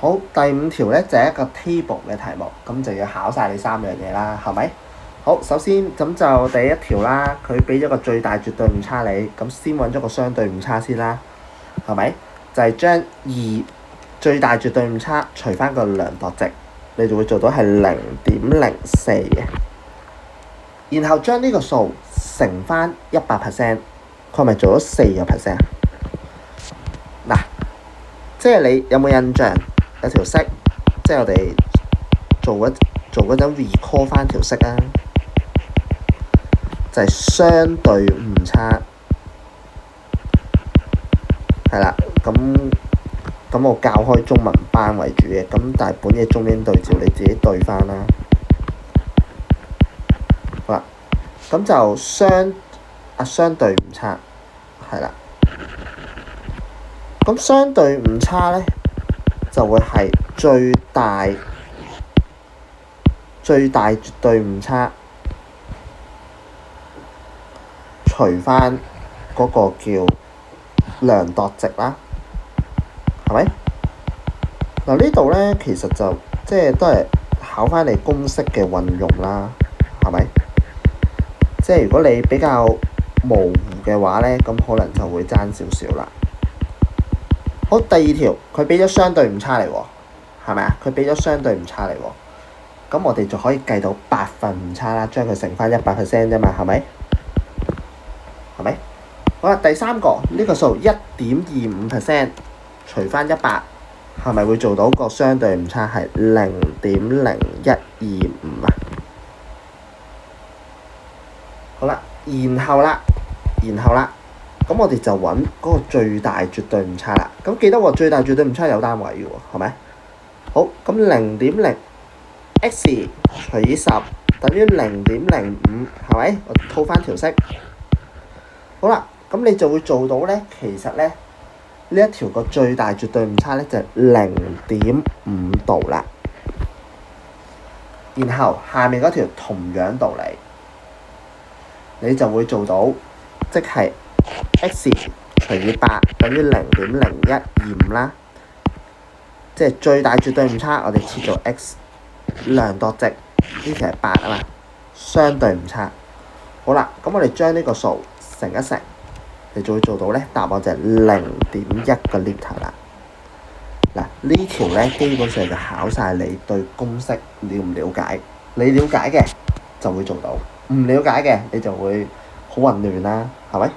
好，第5條咧就係一個 table 嘅題目，咁就要考晒你3樣嘢啦，係咪？好，首先咁就第1條啦，佢俾咗個最大絕對誤差你，咁先揾咗個相對誤差先啦，係咪？就係將最大絕對誤差除翻個量度值，你就會做到係0.04嘅。然後將呢個數乘翻100%，佢咪做咗4%？嗱，即係你有冇印象？有條式，即係我哋做嗰陣 recall 翻條式啊，就係相對誤差，係啦。咁我教開中文班為主嘅，咁但係本嘢中英對照你自己對翻啦。好啦，咁就相對誤差，係啦。咁相對誤差咧就會係最大絕對誤差除翻嗰個叫量度值啦，係咪？嗱，呢度咧其實就即係都係考翻你公式嘅運用啦，係咪？即係如果你比較模糊嘅話咧，咁可能就會爭少少啦。好，第2條佢俾咗相對誤差嚟喎，係咪啊？佢俾咗相對誤差嚟喎，咁我哋就可以計到8份誤差啦，將佢乘翻100% 啫嘛，係咪？係咪？好啦，第3個呢個數1.25% 除翻100，係咪會做到個相對誤差係0.0125啊？好啦，然後啦，咁我哋就揾嗰個最大絕對誤差啦。咁記得喎，最大絕對誤差有單位嘅喎，係咪？好，咁0.0 x 除以10等於0.05，係咪？我套翻條式。好啦，咁你就會做到咧，其實咧呢一條個最大絕對誤差咧就係0.5度啦。然後下面嗰條同樣道理，你就會做到，即係 x 除以8等於0.0125啦。即係最大絕對誤差，我哋切做 x， 量度值呢條係8啊嘛，相對誤差。好啦，咁我哋將呢個數乘一乘，你就會做到咧，答案就係0.1個 liter 啦。嗱，呢條咧基本上就考晒你對公式了唔了解，你了解嘅就會做到，唔了解嘅你就會好混亂啦，係咪？